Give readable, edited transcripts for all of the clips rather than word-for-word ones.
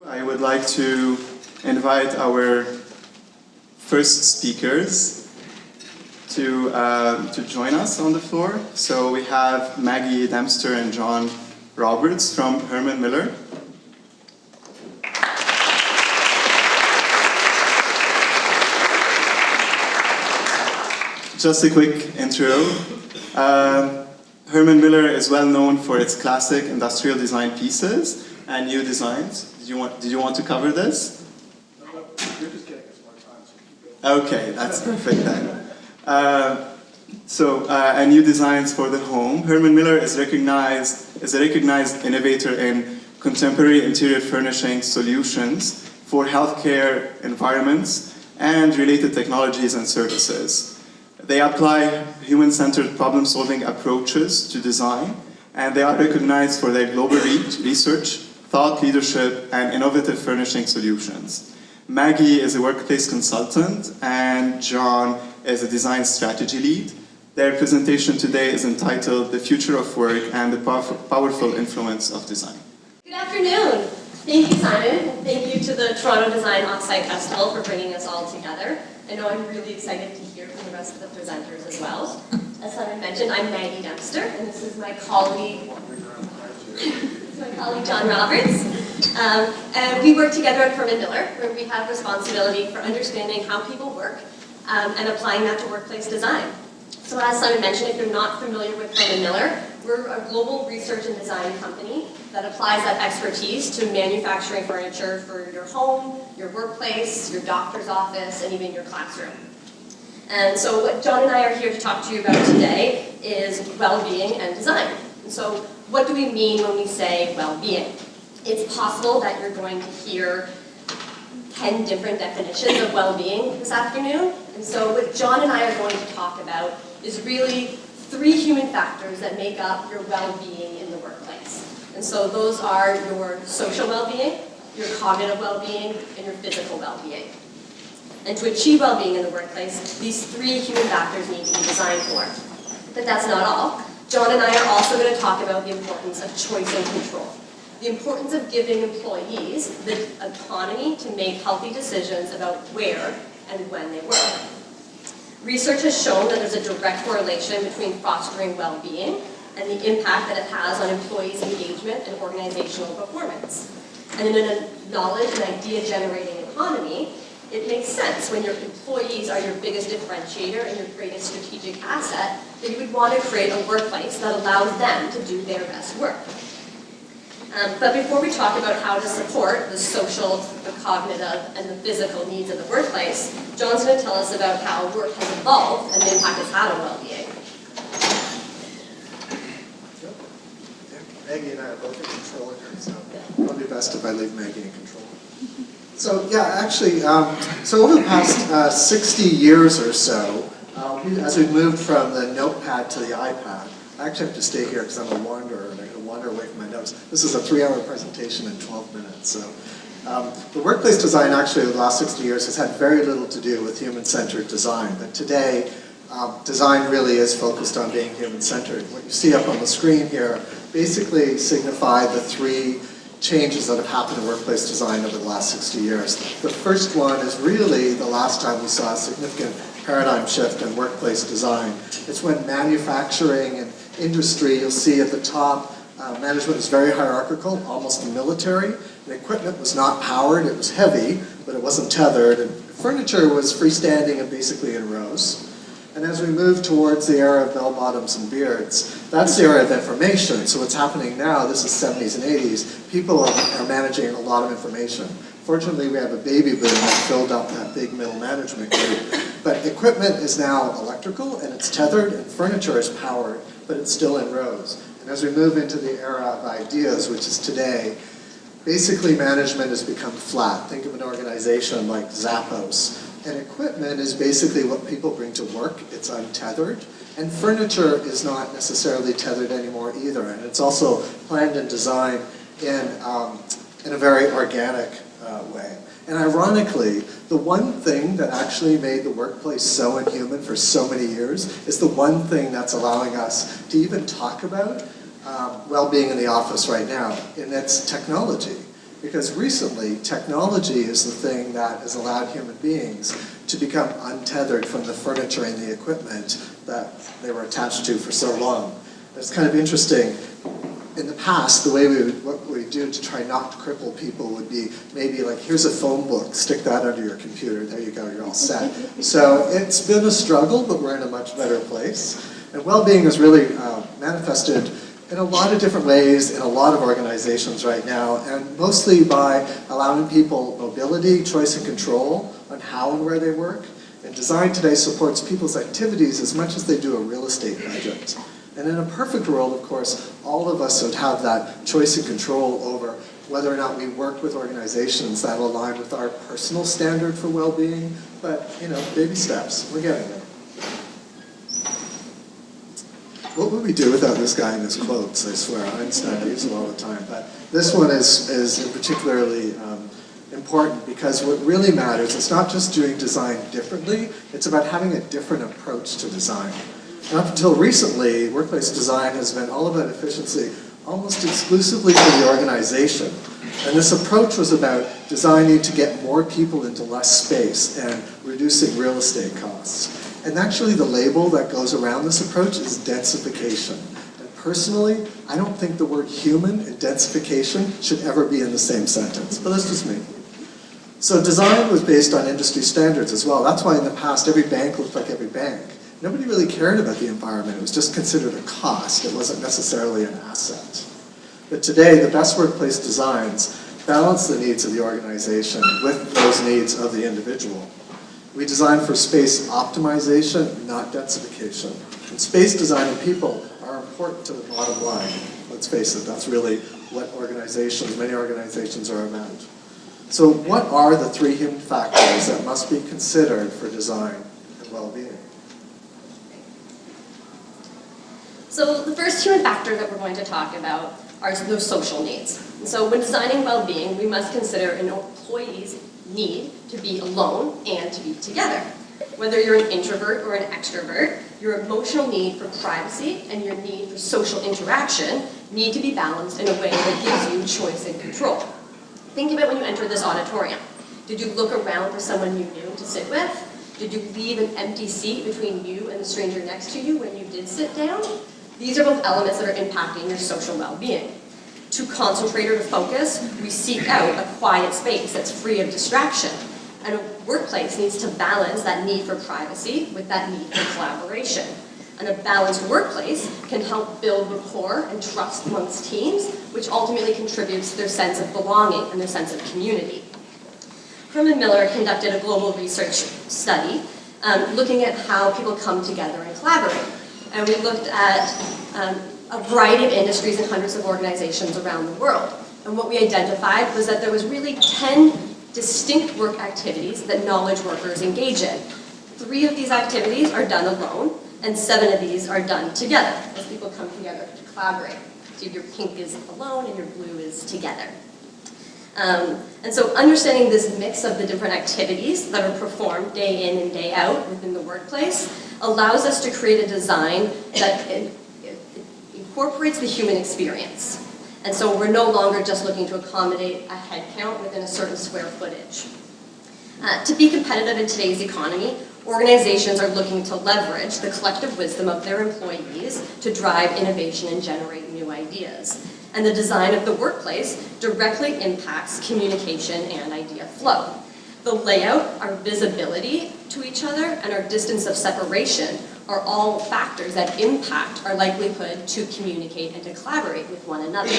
I would like to invite our first speakers to join us on the floor. So we have Maggie Dempster and John Roberts from Herman Miller. Just a quick intro. Herman Miller is well known for its classic industrial design pieces and new designs. Did you want to cover this? No, you're just getting us more time, so keep going. Okay, that's perfect then. And new designs for the home. Herman Miller is a recognized innovator in contemporary interior furnishing solutions for healthcare environments and related technologies and services. They apply human-centered problem-solving approaches to design, and they are recognized for their global research, thought leadership, and innovative furnishing solutions. Maggie is a workplace consultant, and John is a design strategy lead. Their presentation today is entitled The Future of Work and the Powerful Influence of Design. Good afternoon. Thank you, Simon, and thank you to the Toronto Design Offsite Festival for bringing us all together. I know I'm really excited to hear from the rest of the presenters as well. As Simon mentioned, I'm Maggie Dempster, and this is my colleague, John Roberts. And we work together at Herman Miller, where we have responsibility for understanding how people work and applying that to workplace design. So as Simon mentioned, if you're not familiar with Herman Miller, we're a global research and design company that applies that expertise to manufacturing furniture for your home, your workplace, your doctor's office, and even your classroom. And so what John and I are here to talk to you about today is well-being and design. And so what do we mean when we say well-being? It's possible that you're going to hear 10 different definitions of well-being this afternoon. And so what John and I are going to talk about is really 3 human factors that make up your well-being in the workplace. And so those are your social well-being, your cognitive well-being, and your physical well-being. And to achieve well-being in the workplace, these 3 human factors need to be designed for. But that's not all. John and I are also going to talk about the importance of choice and control. The importance of giving employees the autonomy to make healthy decisions about where and when they work. Research has shown that there's a direct correlation between fostering well-being and the impact that it has on employees' engagement and organizational performance. And in a knowledge and idea-generating economy, it makes sense when your employees are your biggest differentiator and your greatest strategic asset that you would want to create a workplace that allows them to do their best work. But before we talk about how to support the social, the cognitive, and the physical needs of the workplace, John's going to tell us about how work has evolved and the impact it's had on well-being. Maggie and I are both in control here, so probably best if I leave Maggie in control. So yeah, actually, so over the past 60 years or so, as we moved from the notepad to the iPad, I actually have to stay here because I'm a wanderer and I'm going to wander away from my notes. This is a 3-hour presentation in 12 minutes. So the workplace design actually over the last 60 years has had very little to do with human-centered design. But today, design really is focused on being human-centered. What you see up on the screen here basically signify the 3 changes that have happened in workplace design over the last 60 years. The first one is really the last time we saw a significant paradigm shift in workplace design. It's when manufacturing and industry, you'll see at the top, management was very hierarchical, almost military. The equipment was not powered, it was heavy, but it wasn't tethered. And furniture was freestanding and basically in rows. And as we move towards the era of bell-bottoms and beards, that's the era of information. So what's happening now, this is 70s and 80s, people are managing a lot of information. Fortunately, we have a baby boom that filled up that big middle management group. But equipment is now electrical, and it's tethered, and furniture is powered, but it's still in rows. And as we move into the era of ideas, which is today, basically management has become flat. Think of an organization like Zappos. And equipment is basically what people bring to work. It's untethered. And furniture is not necessarily tethered anymore either. And it's also planned and designed in a very organic way. And ironically, the one thing that actually made the workplace so inhuman for so many years is the one thing that's allowing us to even talk about well-being in the office right now, and that's technology. Because recently, technology is the thing that has allowed human beings to become untethered from the furniture and the equipment that they were attached to for so long. It's kind of interesting. In the past, the way what we do to try not to cripple people would be maybe like, here's a phone book, stick that under your computer, there you go, you're all set. So it's been a struggle, but we're in a much better place. And well-being is really manifested in a lot of different ways in a lot of organizations right now, and mostly by allowing people mobility, choice, and control on how and where they work. And design today supports people's activities as much as they do a real estate budget. And in a perfect world, of course, all of us would have that choice and control over whether or not we work with organizations that align with our personal standard for well-being. But, you know, baby steps, we're getting there. What would we do without this guy and his quotes? I swear, Einstein, I use them all the time. But this one is particularly important because what really matters, it's not just doing design differently, it's about having a different approach to design. And up until recently, workplace design has been all about efficiency almost exclusively for the organization. And this approach was about designing to get more people into less space and reducing real estate costs. And actually the label that goes around this approach is densification. And personally, I don't think the word human and densification should ever be in the same sentence, but that's just me. So design was based on industry standards as well. That's why in the past every bank looked like every bank. Nobody really cared about the environment. It was just considered a cost. It wasn't necessarily an asset. But today, the best workplace designs balance the needs of the organization with those needs of the individual. We design for space optimization, not densification. And space design and people are important to the bottom line. Let's face it, that's really what many organizations are about. So what are the 3 human factors that must be considered for design and well-being? So the first human factor that we're going to talk about are those social needs. And so when designing well-being, we must consider an employee's need to be alone and to be together. Whether you're an introvert or an extrovert, your emotional need for privacy and your need for social interaction need to be balanced in a way that gives you choice and control. Think of it when you enter this auditorium. Did you look around for someone you knew to sit with? Did you leave an empty seat between you and the stranger next to you when you did sit down? These are both elements that are impacting your social well-being. To concentrate or to focus, we seek out a quiet space that's free of distraction. And a workplace needs to balance that need for privacy with that need for collaboration. And a balanced workplace can help build rapport and trust amongst teams, which ultimately contributes to their sense of belonging and their sense of community. Herman Miller conducted a global research study looking at how people come together and collaborate. And we looked at a variety of industries and hundreds of organizations around the world. And what we identified was that there was really 10 distinct work activities that knowledge workers engage in. 3 of these activities are done alone, and 7 of these are done together, as people come together to collaborate. So your pink is alone and your blue is together. And so understanding this mix of the different activities that are performed day in and day out within the workplace allows us to create a design that incorporates the human experience. And so we're no longer just looking to accommodate a head count within a certain square footage. To be competitive in today's economy, organizations are looking to leverage the collective wisdom of their employees to drive innovation and generate new ideas. And the design of the workplace directly impacts communication and idea flow. The layout, our visibility to each other, and our distance of separation are all factors that impact our likelihood to communicate and to collaborate with one another.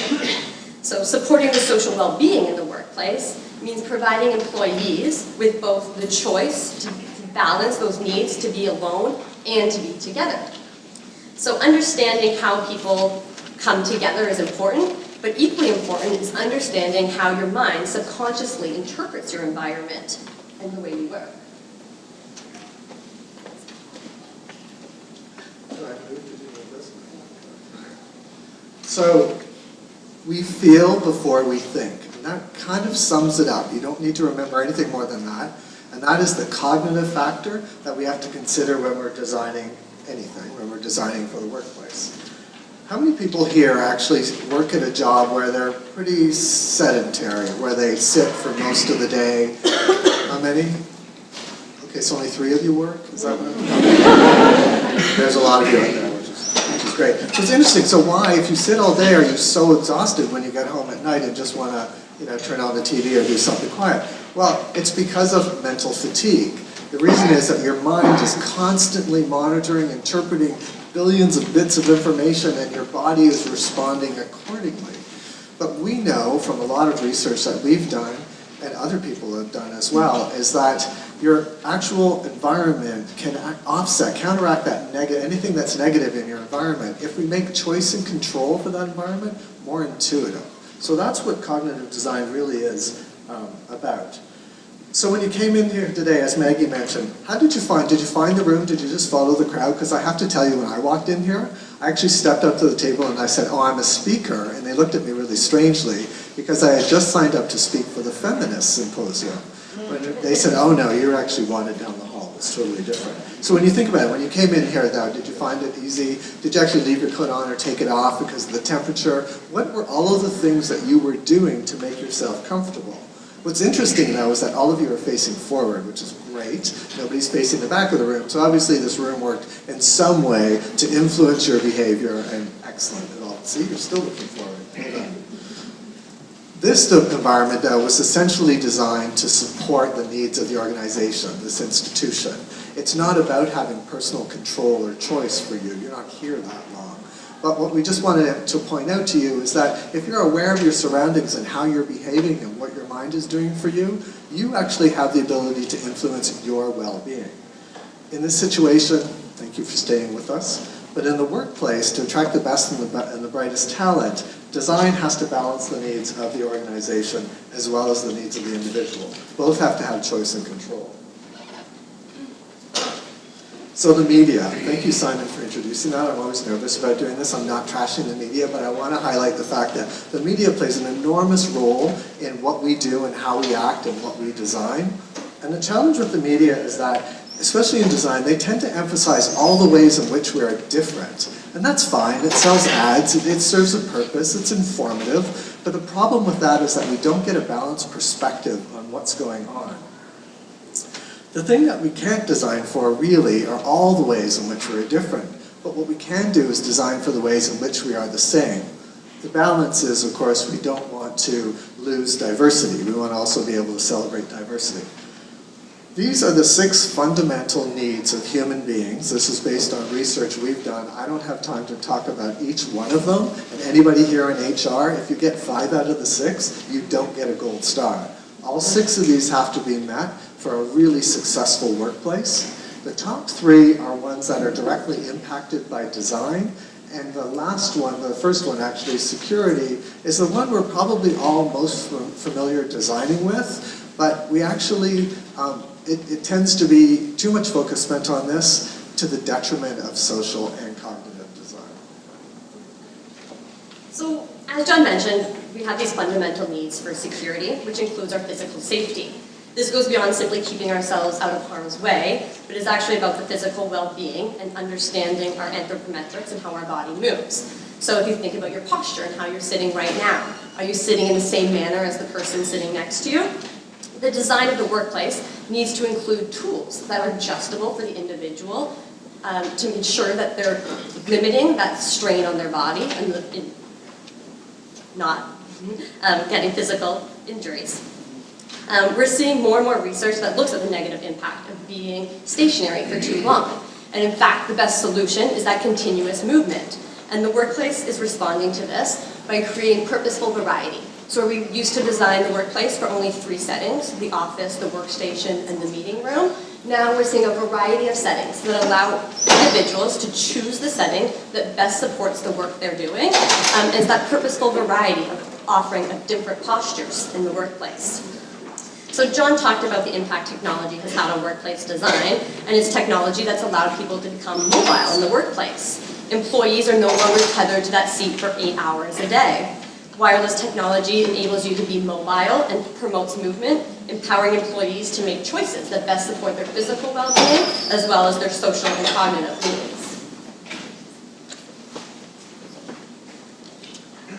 So supporting the social well-being in the workplace means providing employees with both the choice to balance those needs to be alone and to be together. So understanding how people come together is important, but equally important is understanding how your mind subconsciously interprets your environment and the way you work. So we feel before we think. And that kind of sums it up. You don't need to remember anything more than that. And that is the cognitive factor that we have to consider when we're designing anything, when we're designing for the workplace. How many people here actually work at a job where they're pretty sedentary, where they sit for most of the day? How many? Okay, so only 3 of you work? Is that what I'm There's a lot of you out there, which is great. So it's interesting. So why, if you sit all day, are you so exhausted when you get home at night and just want to, turn on the TV or do something quiet? Well, it's because of mental fatigue. The reason is that your mind is constantly monitoring, interpreting billions of bits of information, and your body is responding accordingly. But we know from a lot of research that we've done, and other people have done as well, is that your actual environment can counteract that anything that's negative in your environment if we make choice and control for that environment more intuitive. So that's what cognitive design really is about. So when you came in here today, as Maggie mentioned, did you find the room? Did you just follow the crowd? Because I have to tell you, when I walked in here, I actually stepped up to the table and I said, oh, I'm a speaker. And they looked at me really strangely because I had just signed up to speak for the Feminist Symposium. When they said, oh no, you're actually wanted down the hall. It's totally different. So when you think about it, when you came in here though, did you find it easy? Did you actually leave your coat on or take it off because of the temperature? What were all of the things that you were doing to make yourself comfortable? What's interesting though is that all of you are facing forward, which is great. Nobody's facing the back of the room. So obviously this room worked in some way to influence your behavior, and excellent at all. See, you're still looking forward. Hold on. This environment though was essentially designed to support the needs of the organization, this institution. It's not about having personal control or choice for you. You're not here that long. But what we just wanted to point out to you is that if you're aware of your surroundings and how you're behaving and what your mind is doing for you, you actually have the ability to influence your well-being. In this situation, thank you for staying with us, but in the workplace, to attract the best and the brightest talent, design has to balance the needs of the organization as well as the needs of the individual. Both have to have choice and control. So the media. Thank you, Simon, for introducing that. I'm always nervous about doing this. I'm not trashing the media, but I want to highlight the fact that the media plays an enormous role in what we do and how we act and what we design. And the challenge with the media is that, especially in design, they tend to emphasize all the ways in which we are different. And that's fine. It sells ads. It serves a purpose. It's informative. But the problem with that is that we don't get a balanced perspective on what's going on. The thing that we can't design for, really, are all the ways in which we're different. But what we can do is design for the ways in which we are the same. The balance is, of course, we don't want to lose diversity. We want to also be able to celebrate diversity. These are the 6 fundamental needs of human beings. This is based on research we've done. I don't have time to talk about each one of them. And anybody here in HR, if you get 5 out of the 6, you don't get a gold star. All 6 of these have to be met for a really successful workplace. The top 3 are ones that are directly impacted by design. And the last one, the first one actually, security, is the one we're probably all most familiar designing with. But we actually, it tends to be too much focus spent on this to the detriment of social and cognitive design. So, as John mentioned, we have these fundamental needs for security, which includes our physical safety. This goes beyond simply keeping ourselves out of harm's way, but is actually about the physical well-being and understanding our anthropometrics and how our body moves. So if you think about your posture and how you're sitting right now, are you sitting in the same manner as the person sitting next to you? The design of the workplace needs to include tools that are adjustable for the individual to ensure that they're limiting that strain on their body and not getting physical injuries. We're seeing more and more research that looks at the negative impact of being stationary for too long. And in fact, the best solution is that continuous movement. And the workplace is responding to this by creating purposeful variety. So we used to design the workplace for only 3 settings, the office, the workstation, and the meeting room. Now we're seeing a variety of settings that allow individuals to choose the setting that best supports the work they're doing. And it's that purposeful variety of offering of different postures in the workplace. So John talked about the impact technology has had on workplace design, and it's technology that's allowed people to become mobile in the workplace. Employees are no longer tethered to that seat for 8 hours a day. Wireless technology enables you to be mobile and promotes movement, empowering employees to make choices that best support their physical well-being as well as their social and cognitive needs.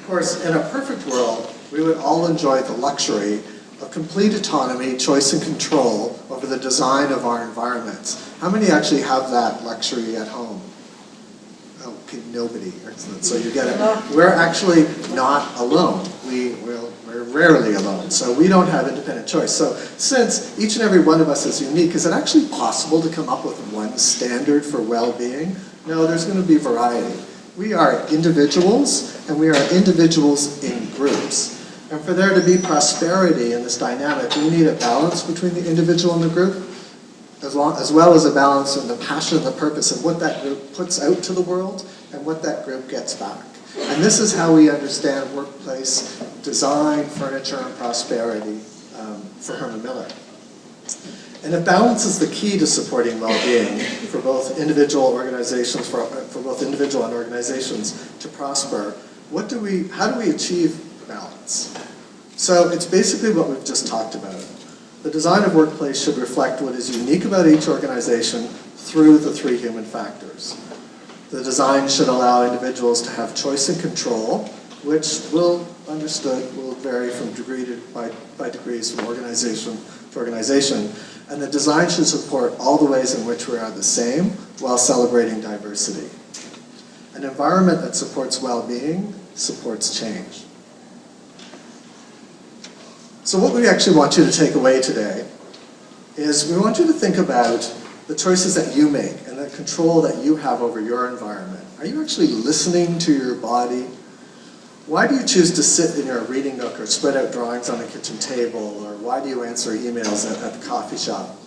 Of course, in a perfect world, we would all enjoy the luxury of complete autonomy, choice, and control over the design of our environments. How many actually have that luxury at home? Okay, nobody. Excellent. So you get it. We're actually not alone. We're rarely alone. So we don't have independent choice. So since each and every one of us is unique, is it actually possible to come up with one standard for well-being? No, there's going to be variety. We are individuals, and we are individuals in groups. And for there to be prosperity in this dynamic, we need a balance between the individual and the group, as well as a balance in the passion and the purpose of what that group puts out to the world and what that group gets back. And this is how we understand workplace design, furniture, and prosperity for Herman Miller. And if balance is the key to supporting well-being for both individual organizations, for both individual and organizations to prosper, how do we achieve balance? So it's basically what we've just talked about. The design of workplace should reflect what is unique about each organization through the three human factors. The design should allow individuals to have choice and control, which will vary from by degrees from organization to organization. And the design should support all the ways in which we are the same while celebrating diversity. An environment that supports well-being supports change. So what we actually want you to take away today is we want you to think about the choices that you make and the control that you have over your environment. Are you actually listening to your body? Why do you choose to sit in your reading nook or spread out drawings on the kitchen table? Or why do you answer emails at the coffee shop?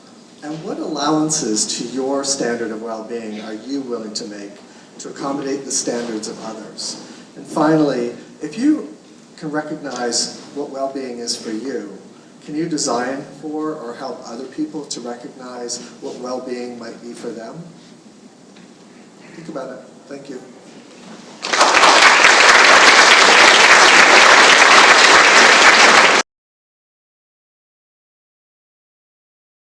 And what allowances to your standard of well-being are you willing to make to accommodate the standards of others? And finally, if you can recognize what well-being is for you, can you design for or help other people to recognize what well-being might be for them? Think about it. Thank you.